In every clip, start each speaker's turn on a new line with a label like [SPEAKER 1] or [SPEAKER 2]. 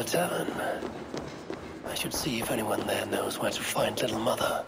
[SPEAKER 1] tavern. I should see if anyone there knows where to find Little Mother.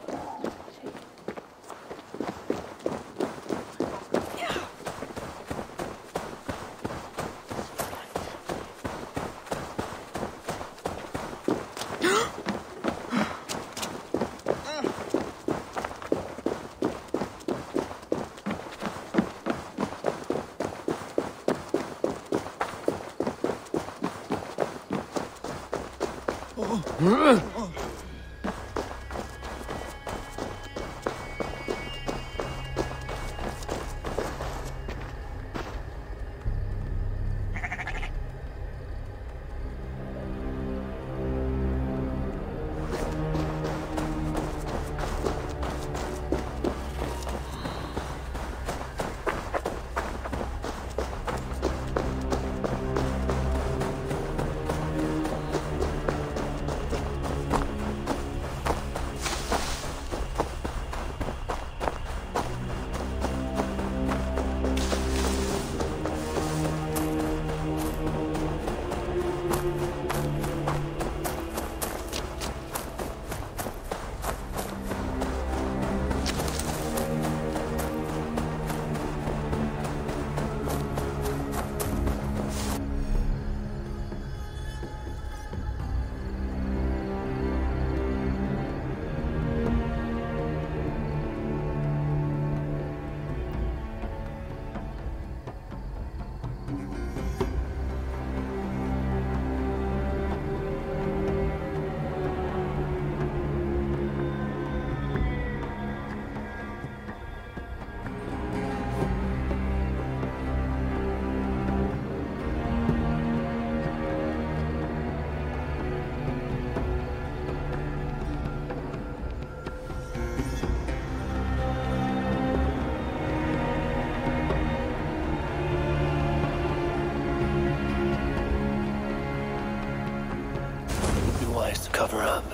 [SPEAKER 1] Cover up.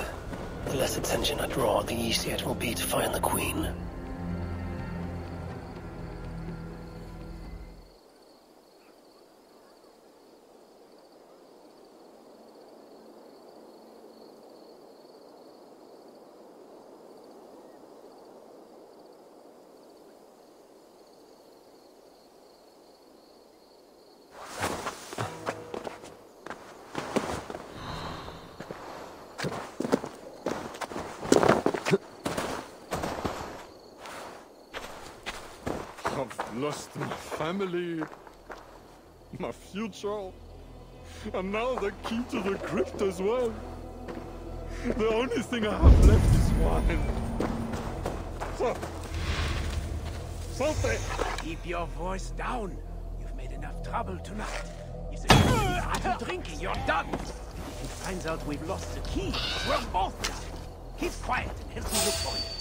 [SPEAKER 1] The less attention I draw, the easier it will be to find the Queen.
[SPEAKER 2] I've lost my family, my future, and now the key to the crypt as well. The only thing I have left is wine. Something!
[SPEAKER 3] Keep your voice down. You've made enough trouble tonight. If the key after drinking, you're done. If he finds out we've lost the key, we're both done. Keep quiet and help me look for it.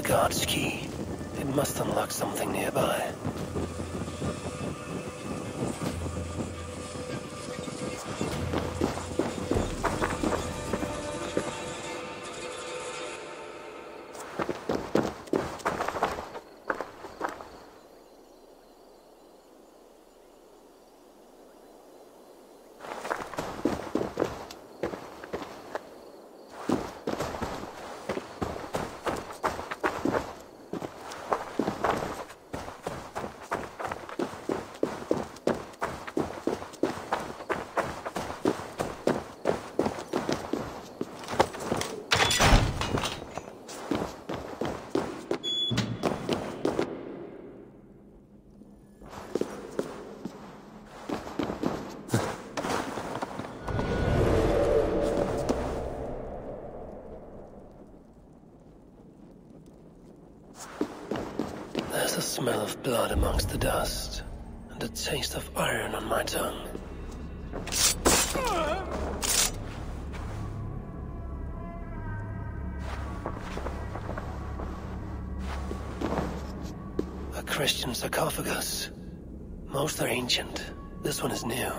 [SPEAKER 3] Guard's key. It must unlock something nearby.
[SPEAKER 1] smell of blood amongst the dust, and a taste of iron on my tongue. A Christian sarcophagus. Most are ancient. This one is new.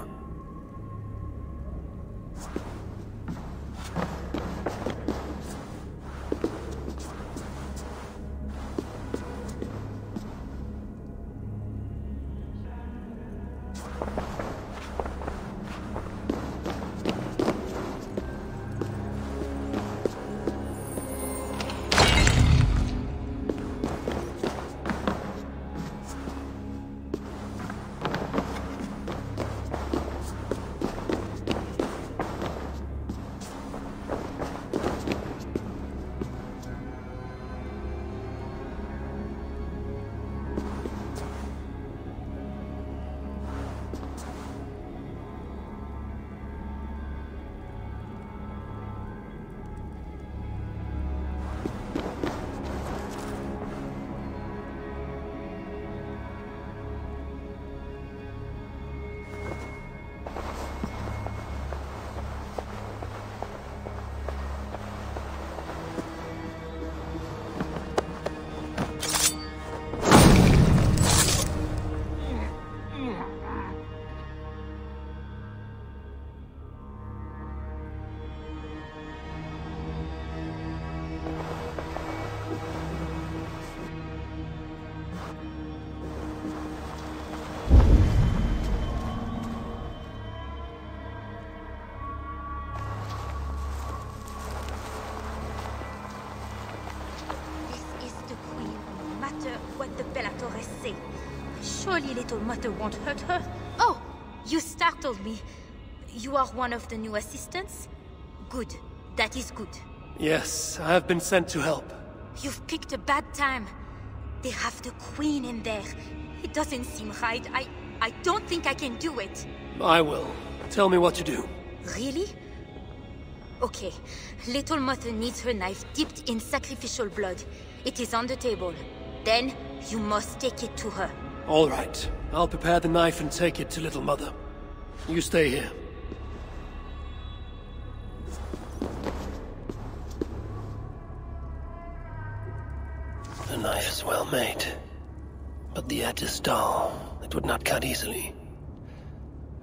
[SPEAKER 4] What the Bellatores say. Surely little Mother won't hurt her. Oh, you startled me. You are one of the new assistants? Good. That is good.
[SPEAKER 1] Yes, I have been sent to help.
[SPEAKER 4] You've picked a bad time. They have the Queen in there. It doesn't seem right. I don't think I can do it.
[SPEAKER 1] I will. Tell me what to do.
[SPEAKER 4] Really? Okay. Little Mother needs her knife dipped in sacrificial blood. It is on the table. Then, you must take it to her.
[SPEAKER 1] All right. I'll prepare the knife and take it to Little Mother. You stay here. The knife is well made, but the edge is dull. It would not cut easily.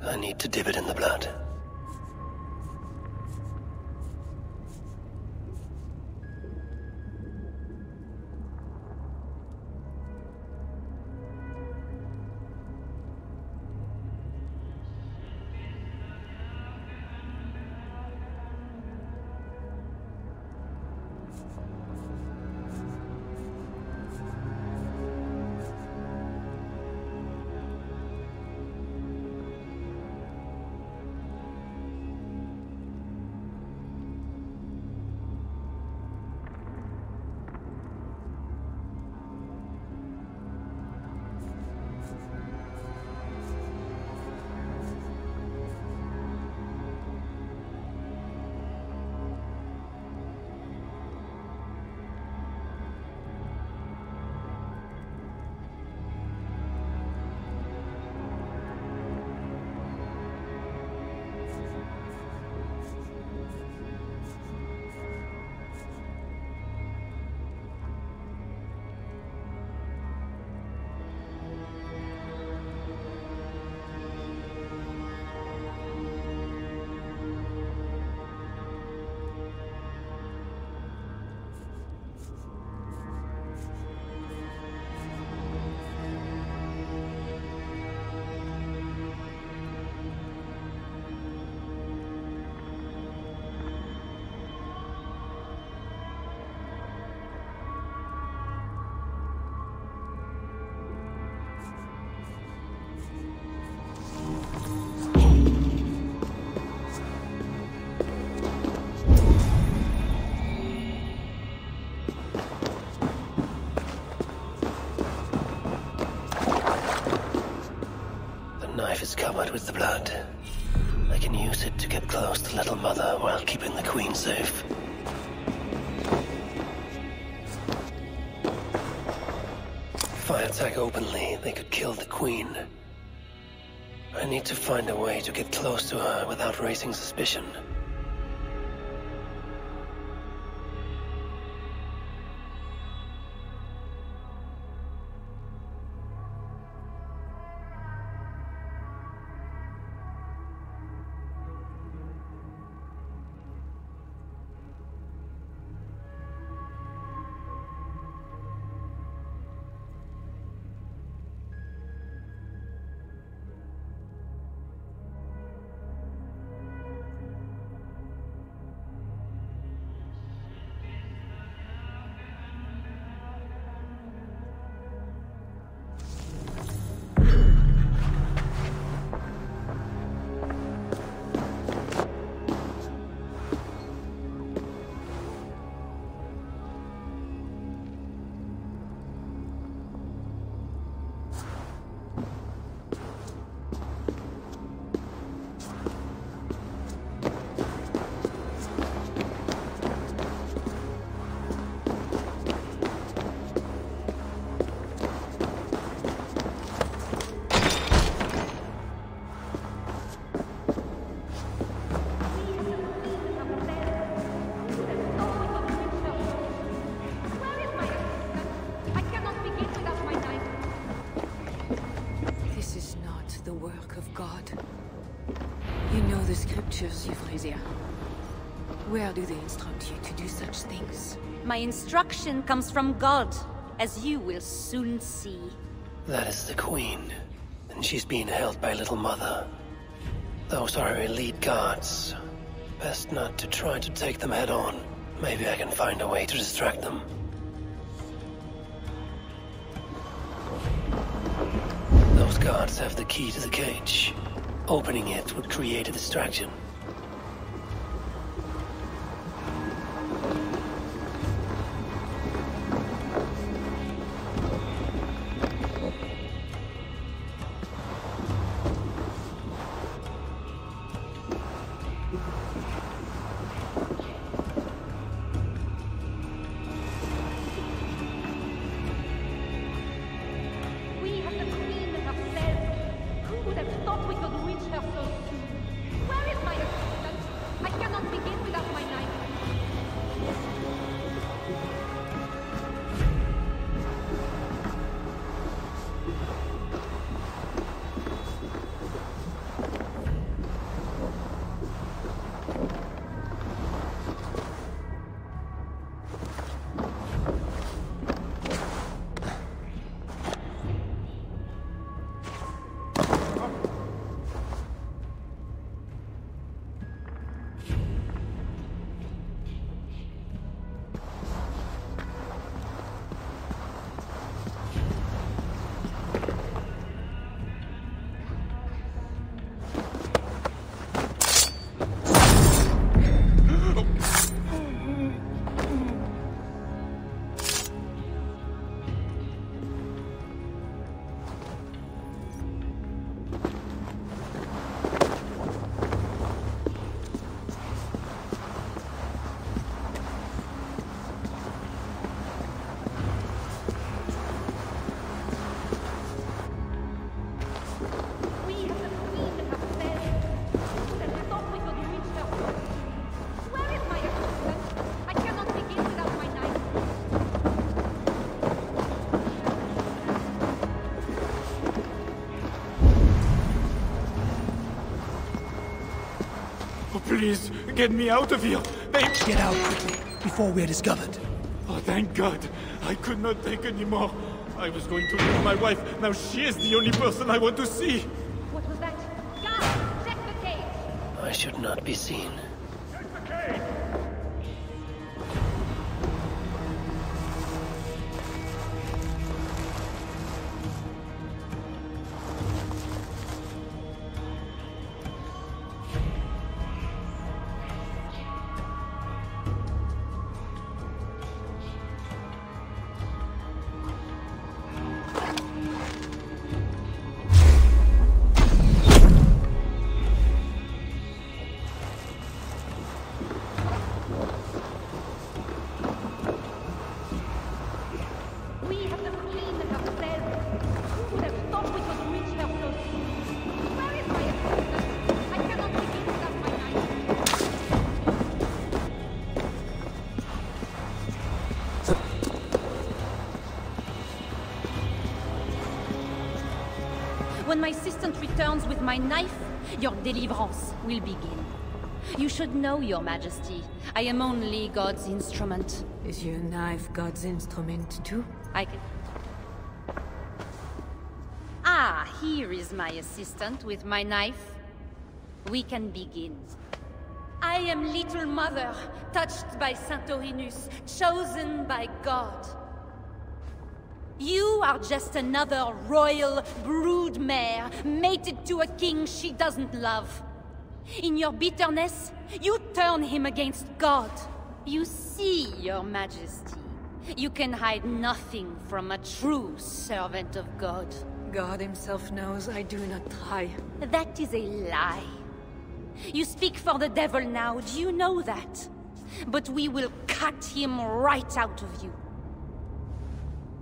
[SPEAKER 1] I need to dip it in the blood. Is covered with the blood. I can use it to get close to Little Mother while keeping the Queen safe. If I attack openly, they could kill the Queen. I need to find a way to get close to her without raising suspicion.
[SPEAKER 5] Where do they instruct you to do such things?
[SPEAKER 4] My instruction comes from God, as you will soon see.
[SPEAKER 1] That is the Queen, and she's being held by Little Mother. Those are her elite guards. Best not to try to take them head on. Maybe I can find a way to distract them. Those guards have the key to the cage. Opening it would create a distraction.
[SPEAKER 2] Please, get me out of here! Babe!
[SPEAKER 3] Get out quickly, before we're discovered.
[SPEAKER 2] Oh, thank God! I could not take anymore. I was going to leave my wife. Now she is the only person I want to see.
[SPEAKER 4] What was that? Guard, check the cage!
[SPEAKER 1] I should not be seen.
[SPEAKER 2] Check the cage!
[SPEAKER 6] when my assistant returns with my knife, your deliverance will begin. You should know, Your Majesty, I am only God's instrument.
[SPEAKER 5] Is your knife God's instrument too?
[SPEAKER 6] I can... Ah, here is my assistant with my knife. We can begin. I am Little Mother, touched by Santorinus, chosen by God. You are just another royal broodmare, mated to a king she doesn't love. In your bitterness, you turn him against God. You see, Your Majesty, you can hide nothing from a true servant of God.
[SPEAKER 5] God himself knows I do not try.
[SPEAKER 6] That is a lie. You speak for the devil now, do you know that? But we will cut him right out of you.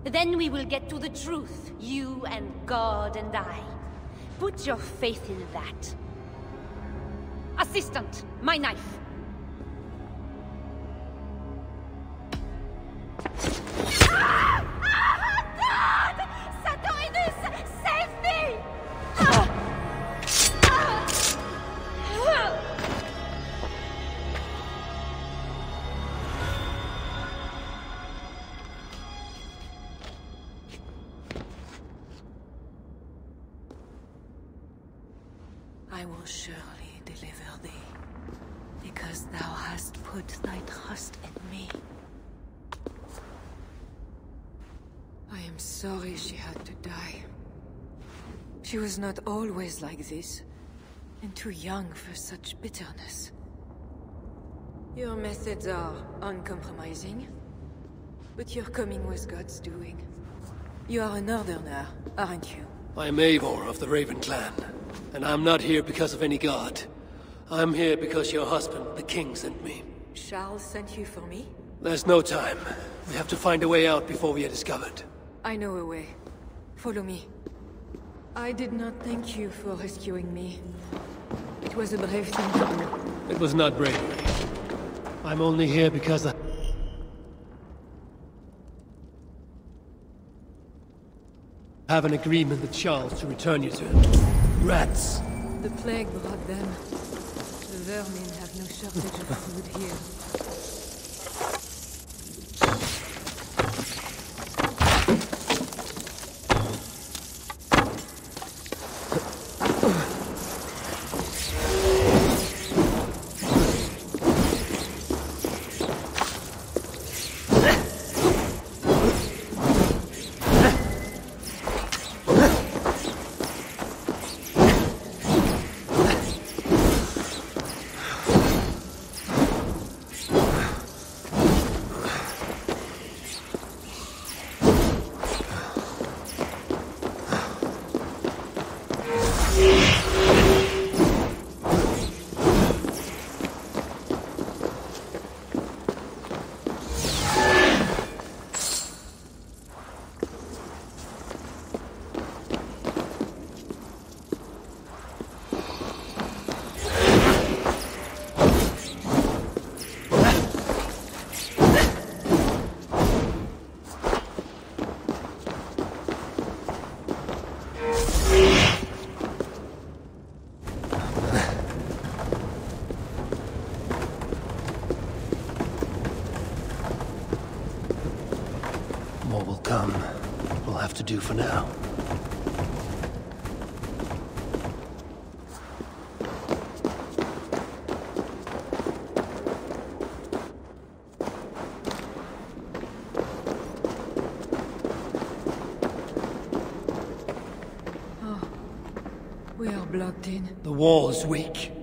[SPEAKER 6] Then we will get to the truth, you and God and I. Put your faith in that. Assistant, my knife. Ah! Ah, God! Santorinus, save me! Ah!
[SPEAKER 5] I will surely deliver thee, because thou hast put thy trust in me. I am sorry she had to die. She was not always like this, and too young for such bitterness. Your methods are uncompromising, but your coming was God's doing. You are a northerner, aren't you?
[SPEAKER 1] I'm Eivor of the Raven Clan, and I'm not here because of any god. I'm here because your husband, the king, sent me.
[SPEAKER 5] Charles sent you for me?
[SPEAKER 1] There's no time. We have to find a way out before we are discovered.
[SPEAKER 5] I know a way. Follow me. I did not thank you for rescuing me. It was a brave thing to do.
[SPEAKER 1] It was not bravery. I'm only here because I have an agreement with Charles to return you to him. Rats!
[SPEAKER 5] The plague brought them. The vermin have no shortage of food here.
[SPEAKER 1] More will come. We'll have to do for now.
[SPEAKER 5] Oh, we are blocked in.
[SPEAKER 1] The wall is weak.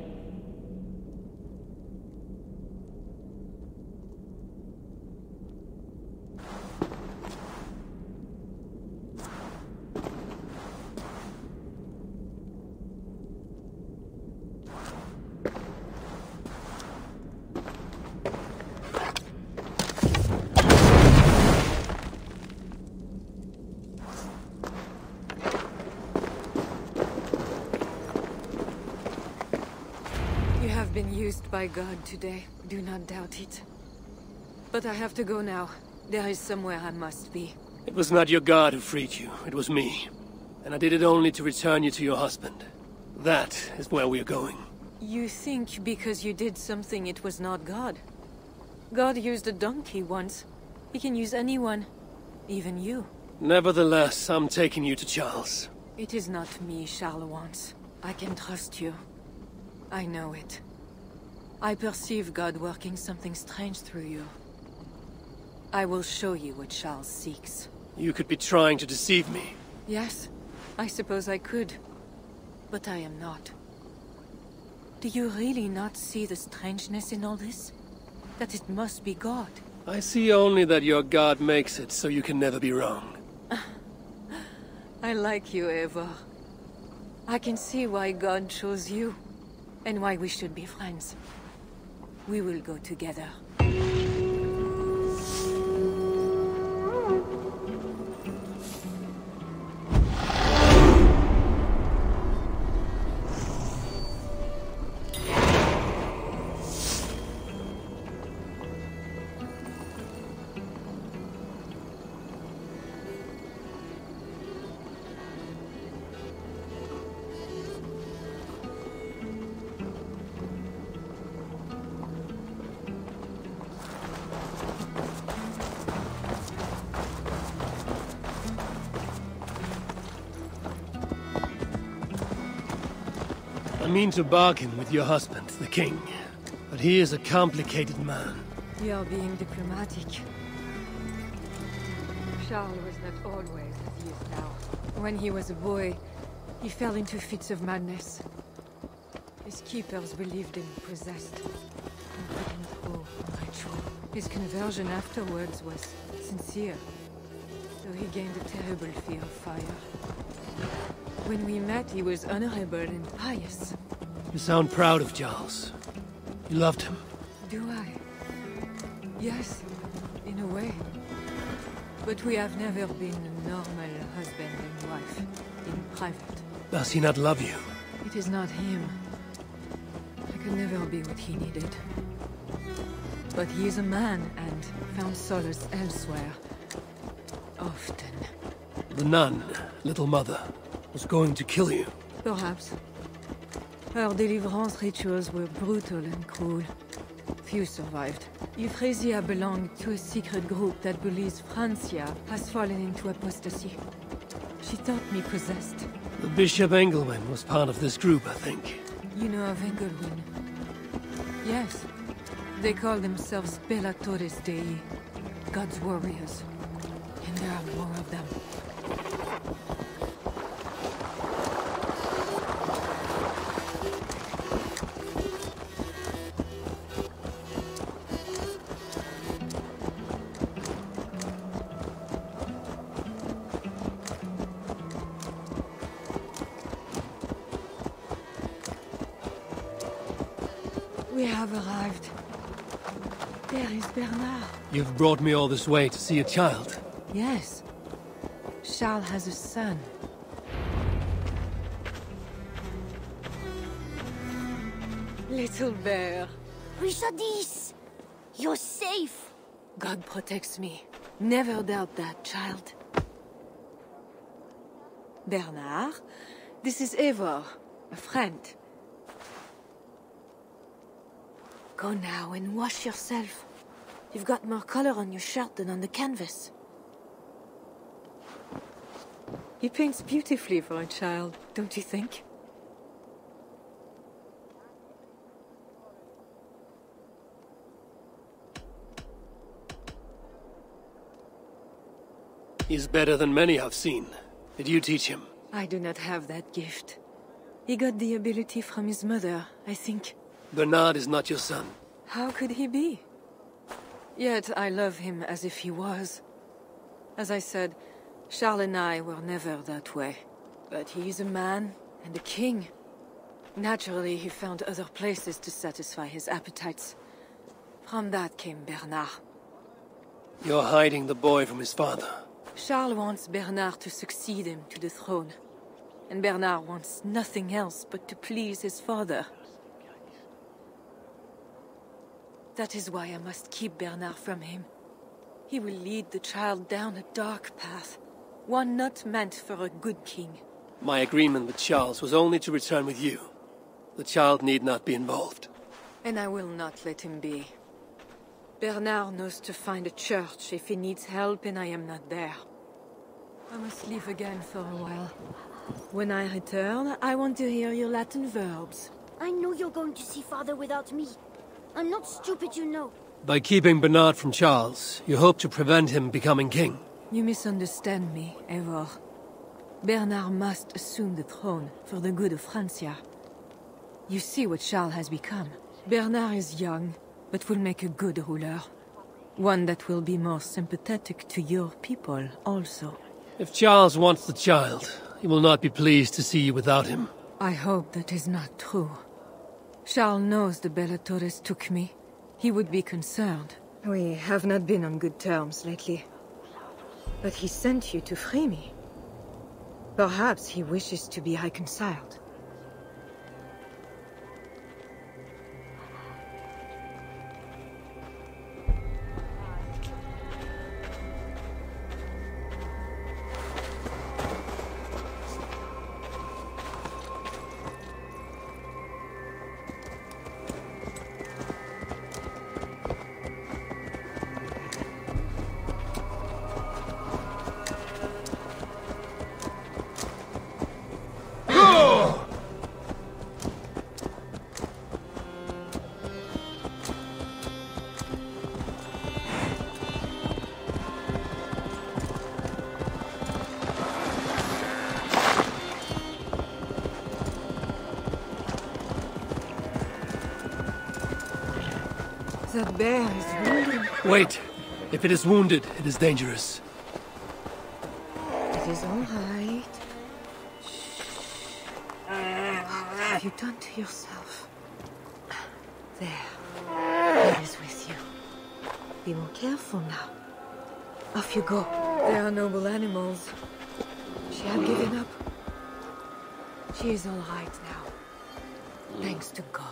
[SPEAKER 5] Been used by God today. Do not doubt it. But I have to go now. There is somewhere I must be.
[SPEAKER 1] It was not your god who freed you. It was me. and I did it only to return you to your husband. That is where we are going.
[SPEAKER 5] You think because you did something it was not God? God used a donkey once. He can use anyone. Even you.
[SPEAKER 1] Nevertheless, I'm taking you to Charles.
[SPEAKER 5] It is not me Charles wants. I can trust you. I know it. I perceive God working something strange through you. I will show you what Charles seeks.
[SPEAKER 1] You could be trying to deceive me.
[SPEAKER 5] Yes, I suppose I could. But I am not. Do you really not see the strangeness in all this? That it must be God?
[SPEAKER 1] I see only that your God makes it so you can never be wrong.
[SPEAKER 5] I like you, Eivor. I can see why God chose you, and why we should be friends. We will go together.
[SPEAKER 1] I mean to bargain with your husband, the king. But he is a complicated man.
[SPEAKER 5] You are being diplomatic. Charles was not always as he is now. When he was a boy, he fell into fits of madness. His keepers believed him possessed, and put him through a ritual. His conversion afterwards was sincere, though he gained a terrible fear of fire. When we met, he was honorable and pious.
[SPEAKER 1] You sound proud of Charles. You loved him.
[SPEAKER 5] Do I? Yes, in a way. But we have never been a normal husband and wife, in private.
[SPEAKER 1] Does he not love you?
[SPEAKER 5] It is not him. I could never be what he needed. But he is a man and found solace elsewhere. Often.
[SPEAKER 1] The nun, Little Mother, was going to kill you.
[SPEAKER 5] Perhaps. Her deliverance rituals were brutal and cruel. Few survived. Euphrasia belonged to a secret group that believes Francia has fallen into apostasy. She thought me possessed.
[SPEAKER 1] The Bishop Engelwin was part of this group, I think.
[SPEAKER 5] You know of Engelwin? Yes. They call themselves Belatores Dei, God's warriors. And there are more of them. We have arrived. There is Bernard.
[SPEAKER 1] You've brought me all this way to see a child.
[SPEAKER 5] Yes. Charles has a son. Little bear.
[SPEAKER 6] Richardis! You're safe!
[SPEAKER 5] God protects me. Never doubt that, child. Bernard, this is Eivor, a friend. Go now and wash yourself. You've got more color on your shirt than on the canvas. He paints beautifully for a child, don't you think?
[SPEAKER 1] He's better than many I've seen. Did you teach him?
[SPEAKER 5] I do not have that gift. He got the ability from his mother, I think.
[SPEAKER 1] Bernard is not your son.
[SPEAKER 5] How could he be? Yet I love him as if he was. As I said, Charles and I were never that way. But he is a man and a king. Naturally, he found other places to satisfy his appetites. From that came Bernard.
[SPEAKER 1] You're hiding the boy from his father.
[SPEAKER 5] Charles wants Bernard to succeed him to the throne. And Bernard wants nothing else but to please his father. That is why I must keep Bernard from him. He will lead the child down a dark path, one not meant for a good king.
[SPEAKER 1] My agreement with Charles was only to return with you. The child need not be involved.
[SPEAKER 5] And I will not let him be. Bernard knows to find a church if he needs help and I am not there. I must leave again for a while. When I return, I want to hear your Latin verbs.
[SPEAKER 7] I know you're going to see Father without me. I'm not stupid, you know.
[SPEAKER 1] By keeping Bernard from Charles, you hope to prevent him becoming king.
[SPEAKER 5] You misunderstand me, Eivor. Bernard must assume the throne for the good of Francia. You see what Charles has become. Bernard is young, but will make a good ruler. One that will be more sympathetic to your people, also.
[SPEAKER 1] If Charles wants the child, he will not be pleased to see you without him.
[SPEAKER 5] I hope that is not true. Charles knows the Bellatores took me. He would be concerned. We have not been on good terms lately. But he sent you to free me. Perhaps he wishes to be reconciled. That bear is wounded.
[SPEAKER 1] Wait. If it is wounded, it is dangerous.
[SPEAKER 5] It is all right. What have you done to yourself? There. It is with you. Be more careful now. Off you go. They are noble animals. She had given up. She is all right now. Thanks to God.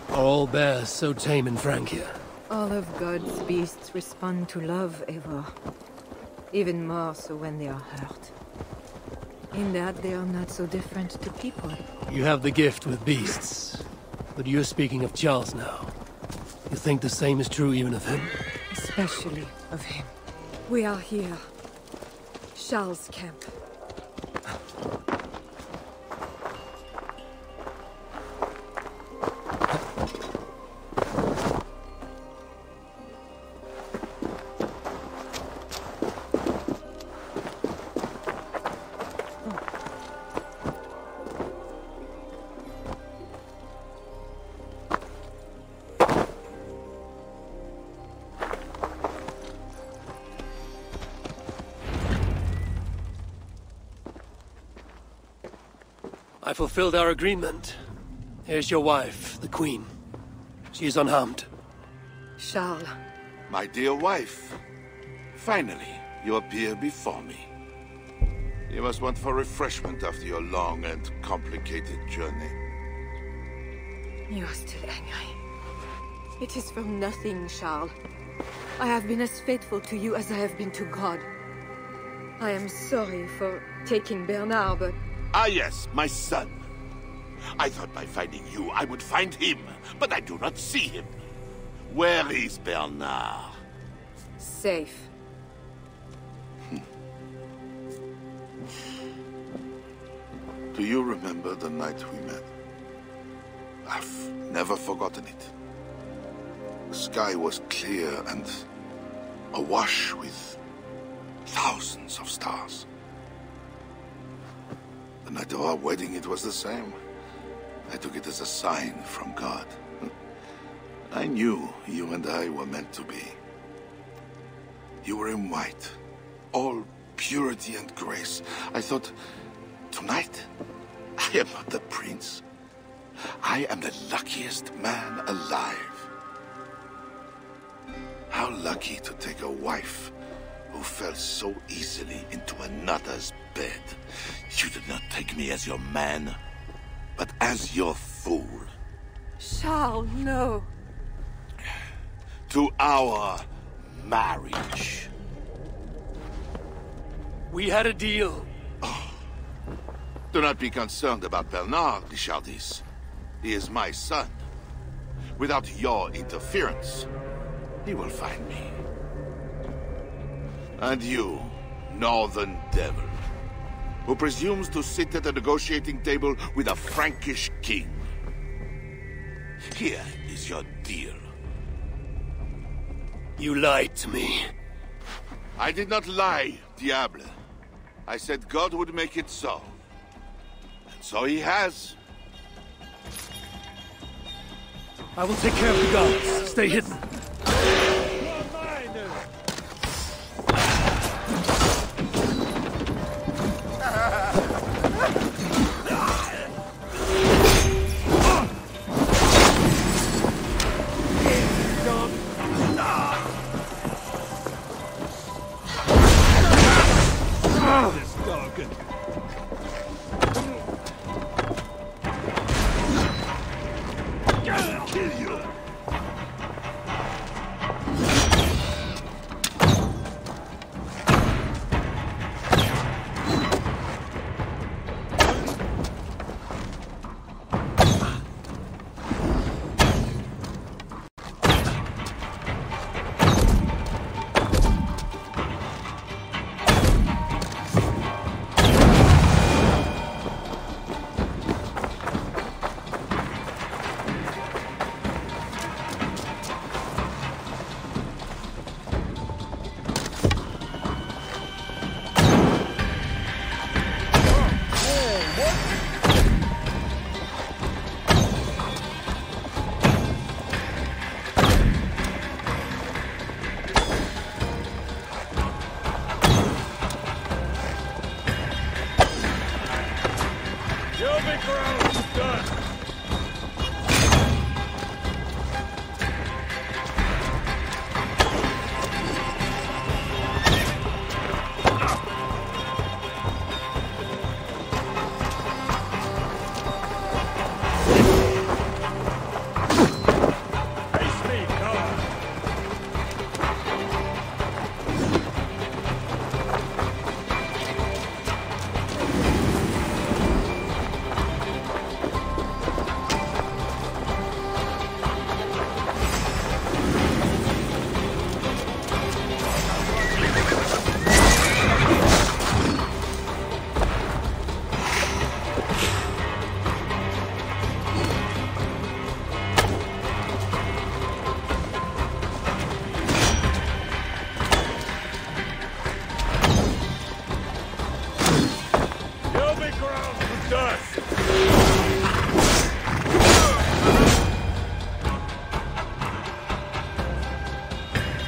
[SPEAKER 1] Are all bears so tame in Francia?
[SPEAKER 5] All of God's beasts respond to love, Eivor. Even more so when they are hurt. In that they are not so different to people.
[SPEAKER 1] You have the gift with beasts. But you're speaking of Charles now. You think the same is true even of him?
[SPEAKER 5] Especially of him. We are here. Charles' camp.
[SPEAKER 1] I fulfilled our agreement. Here's your wife, the Queen. She is unharmed.
[SPEAKER 5] Charles.
[SPEAKER 8] My dear wife, finally, you appear before me. You must want for refreshment after your long and complicated journey.
[SPEAKER 5] You are still angry. It is for nothing, Charles. I have been as faithful to you as I have been to God. I am sorry for taking Bernard, but...
[SPEAKER 8] Ah yes, my son. I thought by finding you, I would find him, but I do not see him. Where is Bernard?
[SPEAKER 5] Safe.
[SPEAKER 8] Do you remember the night we met? I've never forgotten it. The sky was clear and awash with thousands of stars. The night of our wedding, it was the same. I took it as a sign from God. I knew you and I were meant to be. You were in white, all purity and grace. I thought, tonight, I am not the prince. I am the luckiest man alive. How lucky to take a wife who fell so easily into another's bed. You did not take me as your man, but as your fool.
[SPEAKER 5] Charles, no.
[SPEAKER 8] To our marriage.
[SPEAKER 1] We had a deal.
[SPEAKER 8] Do not be concerned about Bernard, Richardis. He is my son. Without your interference, he will find me. And you, Northern Devil, who presumes to sit at a negotiating table with a Frankish king. Here is your deal.
[SPEAKER 1] You lied to me.
[SPEAKER 8] I did not lie, Diable. I said God would make it so. And so he has.
[SPEAKER 1] I will take care of the gods. Stay hidden.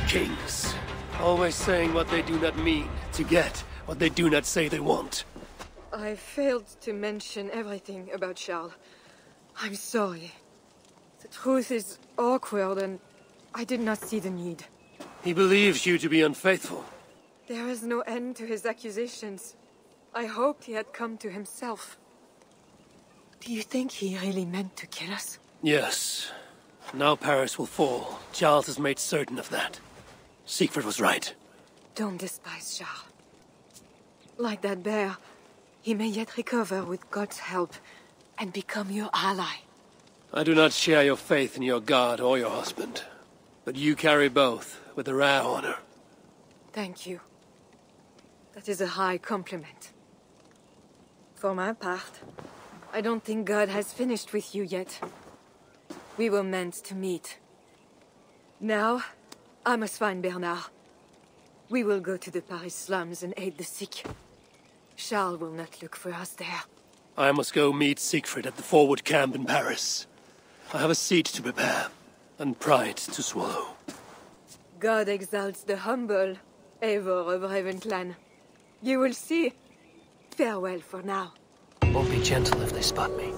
[SPEAKER 1] Kings, always saying what they do not mean to get what they do not say they want.
[SPEAKER 5] I failed to mention everything about Charles. I'm sorry. The truth is awkward and I did not see the need.
[SPEAKER 1] He believes you to be unfaithful.
[SPEAKER 5] There is no end to his accusations. I hoped he had come to himself. Do you think he really meant to kill us?
[SPEAKER 1] Yes. Now Paris will fall. Charles has made certain of that. Siegfried was right.
[SPEAKER 5] Don't despise Charles. Like that bear, he may yet recover with God's help and become your ally.
[SPEAKER 1] I do not share your faith in your god or your husband. But you carry both with a rare honor.
[SPEAKER 5] Thank you. That is a high compliment. For my part, I don't think God has finished with you yet. We were meant to meet. Now, I must find Bernard. We will go to the Paris slums and aid the sick. Charles will not look for us there.
[SPEAKER 1] I must go meet Siegfried at the forward camp in Paris. I have a seat to prepare, and pride to swallow.
[SPEAKER 5] God exalts the humble, ever of Ravenclan. You will see. Farewell for now.
[SPEAKER 1] Won't be gentle if they spot me.